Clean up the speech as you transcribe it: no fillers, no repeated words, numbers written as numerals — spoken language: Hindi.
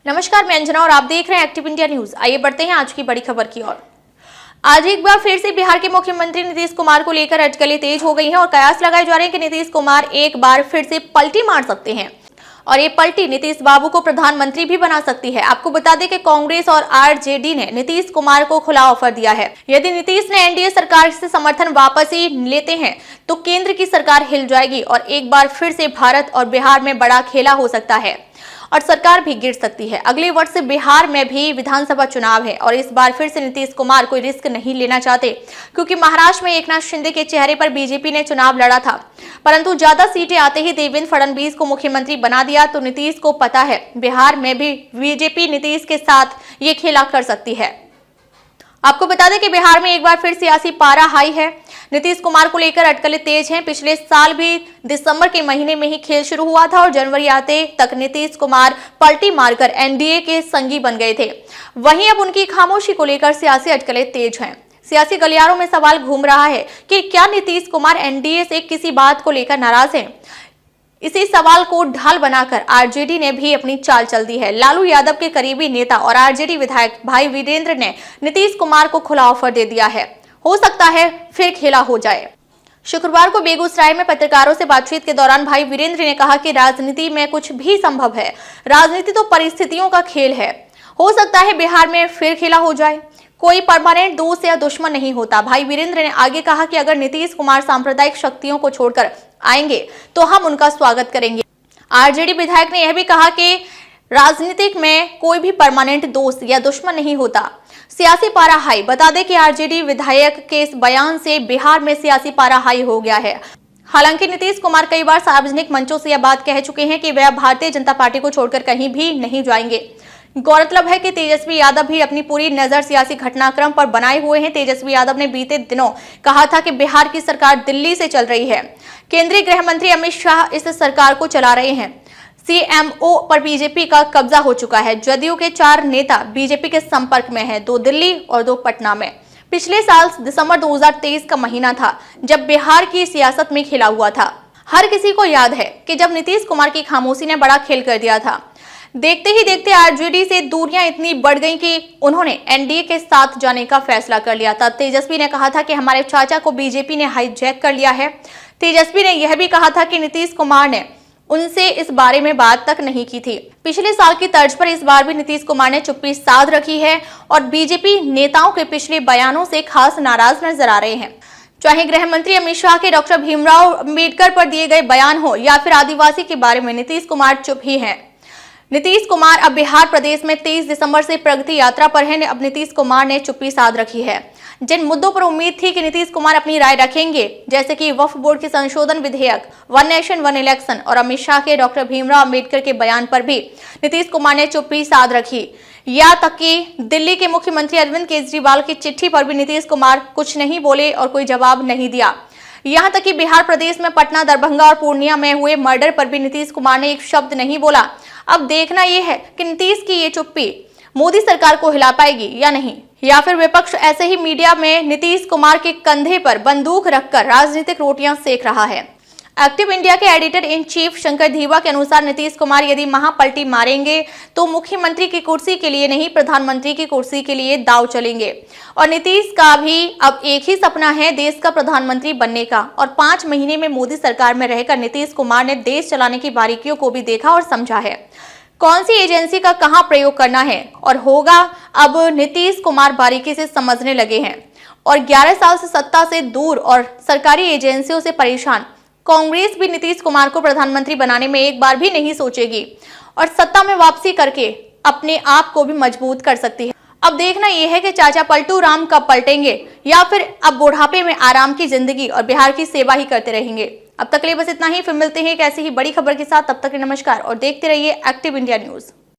नमस्कार, मैं अंजना और आप देख रहे हैं एक्टिव इंडिया न्यूज। आइए बढ़ते हैं आज की बड़ी खबर की ओर। आज एक बार फिर से बिहार के मुख्यमंत्री नीतीश कुमार को लेकर अटकलें तेज हो गई हैं और कयास लगाए जा रहे हैं कि नीतीश कुमार एक बार फिर से पलटी मार सकते हैं और ये पलटी नीतीश बाबू को प्रधानमंत्री भी बना सकती है। आपको बता दें कि कांग्रेस और आरजेडी ने नीतीश कुमार को खुला ऑफर दिया है। यदि नीतीश ने एनडीए सरकार से समर्थन वापस ही लेते हैं तो केंद्र की सरकार हिल जाएगी और एक बार फिर से भारत और बिहार में बड़ा खेला हो सकता है और सरकार भी गिर सकती है। अगले वर्ष से बिहार में भी विधानसभा चुनाव है और इस बार फिर से नीतीश कुमार कोई रिस्क नहीं लेना चाहते, क्योंकि महाराष्ट्र में एकनाथ शिंदे के चेहरे पर बीजेपी ने चुनाव लड़ा था, परंतु ज्यादा सीटें आते ही देवेंद्र फडणवीस को मुख्यमंत्री बना दिया। तो नीतीश को पता है बिहार में भी बीजेपी नीतीश के साथ ये खेला कर सकती है। आपको बता दें कि बिहार में एक बार फिर सियासी पारा हाई है। नीतीश कुमार को लेकर अटकलें तेज हैं। पिछले साल भी दिसंबर के महीने में ही खेल शुरू हुआ था और जनवरी आते तक नीतीश कुमार पलटी मारकर एनडीए के संगी बन गए थे। वहीं अब उनकी खामोशी को लेकर सियासी अटकलें तेज हैं। सियासी गलियारों में सवाल घूम रहा है कि क्या नीतीश कुमार एनडीए से किसी बात को लेकर नाराज हैं। इसी सवाल को ढाल बनाकर आरजेडी ने भी अपनी चाल चल दी है। लालू यादव के करीबी नेता और आरजेडी विधायक भाई वीरेंद्र ने नीतीश कुमार को खुला ऑफर दे दिया है। हो सकता है फिर खेला हो जाए। शुक्रवार को बेगूसराय में पत्रकारों से बातचीत के दौरान भाई वीरेंद्र ने कहा कि राजनीति में कुछ भी संभव है। राजनीति तो परिस्थितियों का खेल है। हो सकता है बिहार में फिर खेला हो जाए। कोई परमानेंट दोस्त या दुश्मन नहीं होता। भाई वीरेंद्र ने आगे कहा कि अगर नीतीश कुमार सांप्रदायिक शक्तियों को छोड़कर आएंगे तो हम उनका स्वागत करेंगे। आरजेडी विधायक ने यह भी कहा कि राजनीतिक में कोई भी परमानेंट दोस्त या दुश्मन नहीं होता। सियासी पारा हाई। बता दें कि आरजेडी विधायक के इस बयान से बिहार में सियासी पारा हाई हो गया है। हालांकि नीतीश कुमार कई बार सार्वजनिक मंचों से यह बात कह चुके हैं कि वह भारतीय जनता पार्टी को छोड़कर कहीं भी नहीं जाएंगे। गौरतलब है कि तेजस्वी यादव भी अपनी पूरी नजर सियासी घटनाक्रम पर बनाए हुए हैं। तेजस्वी यादव ने बीते दिनों कहा था कि बिहार की सरकार दिल्ली से चल रही है। केंद्रीय गृह मंत्री अमित शाह इस सरकार को चला रहे हैं। सीएमओ पर बीजेपी का कब्जा हो चुका है। जदयू के 4 नेता बीजेपी के संपर्क में हैं, 2 दिल्ली और 2 पटना में। पिछले साल दिसंबर 2023 का महीना था जब बिहार की सियासत में खेला हुआ था। हर किसी को याद है कि जब नीतीश कुमार की खामोशी ने बड़ा खेल कर दिया था। देखते ही देखते आरजेडी से दूरियां इतनी बढ़ गईं कि उन्होंने एनडीए के साथ जाने का फैसला कर लिया था। तेजस्वी ने कहा था कि हमारे चाचा को बीजेपी ने हाईजैक कर लिया है। तेजस्वी ने यह भी कहा था कि नीतीश कुमार ने उनसे इस बारे में बात तक नहीं की थी। पिछले साल की तर्ज पर इस बार भी नीतीश कुमार ने चुप्पी साध रखी है और बीजेपी नेताओं के पिछले बयानों से खास नाराज नजर आ रहे हैं। चाहे गृह मंत्री अमित शाह के डॉक्टर भीमराव अंबेडकर पर दिए गए बयान हो या फिर आदिवासी के बारे में, नीतीश कुमार चुप ही हैं। नीतीश कुमार अब बिहार प्रदेश में 23 दिसंबर से प्रगति यात्रा पर हैं। अब नीतीश कुमार ने चुप्पी साध रखी है। जिन मुद्दों पर उम्मीद थी कि नीतीश कुमार अपनी राय रखेंगे, जैसे कि वक्फ बोर्ड के संशोधन विधेयक, 1 नेशन 1 इलेक्शन और अमित शाह के डॉक्टर भीमराव अंबेडकर के बयान पर भी नीतीश कुमार ने चुप्पी साध रखी। या तक कि दिल्ली के मुख्यमंत्री अरविंद केजरीवाल की चिट्ठी पर भी नीतीश कुमार कुछ नहीं बोले और कोई जवाब नहीं दिया। यहाँ तक कि बिहार प्रदेश में पटना, दरभंगा और पूर्णिया में हुए मर्डर पर भी नीतीश कुमार ने एक शब्द नहीं बोला। अब देखना यह है कि नीतीश की ये चुप्पी मोदी सरकार को हिला पाएगी या नहीं, या फिर विपक्ष ऐसे ही मीडिया में नीतीश कुमार के कंधे पर बंदूक रखकर राजनीतिक रोटियां सेक रहा है। एक्टिव इंडिया के editor in chief Shankar Dheiva के अनुसार नीतीश कुमार यदि महापलटी मारेंगे तो मुख्यमंत्री की कुर्सी के लिए नहीं, प्रधानमंत्री की कुर्सी के लिए दांव चलेंगे। और नीतीश का भी अब एक ही सपना है, देश का प्रधानमंत्री बनने का। और 5 महीने में मोदी सरकार में रहकर नीतीश कुमार ने देश चलाने की बारीकियों को भी देखा और समझा है, कौन सी एजेंसी का कहां प्रयोग करना है और होगा। अब नीतीश कुमार बारीकी से समझने लगे हैं और 11 साल से सत्ता से दूर और सरकारी एजेंसियों से परेशान कांग्रेस भी नीतीश कुमार को प्रधानमंत्री बनाने में एक बार भी नहीं सोचेगी और सत्ता में वापसी करके अपने आप को भी मजबूत कर सकती है। अब देखना यह है कि चाचा पलटू राम कब पलटेंगे या फिर अब बुढ़ापे में आराम की जिंदगी और बिहार की सेवा ही करते रहेंगे। अब तक के लिए बस इतना ही। फिर मिलते हैं एक ऐसी ही बड़ी खबर के साथ। तब तक नमस्कार और देखते रहिए एक्टिव इंडिया न्यूज।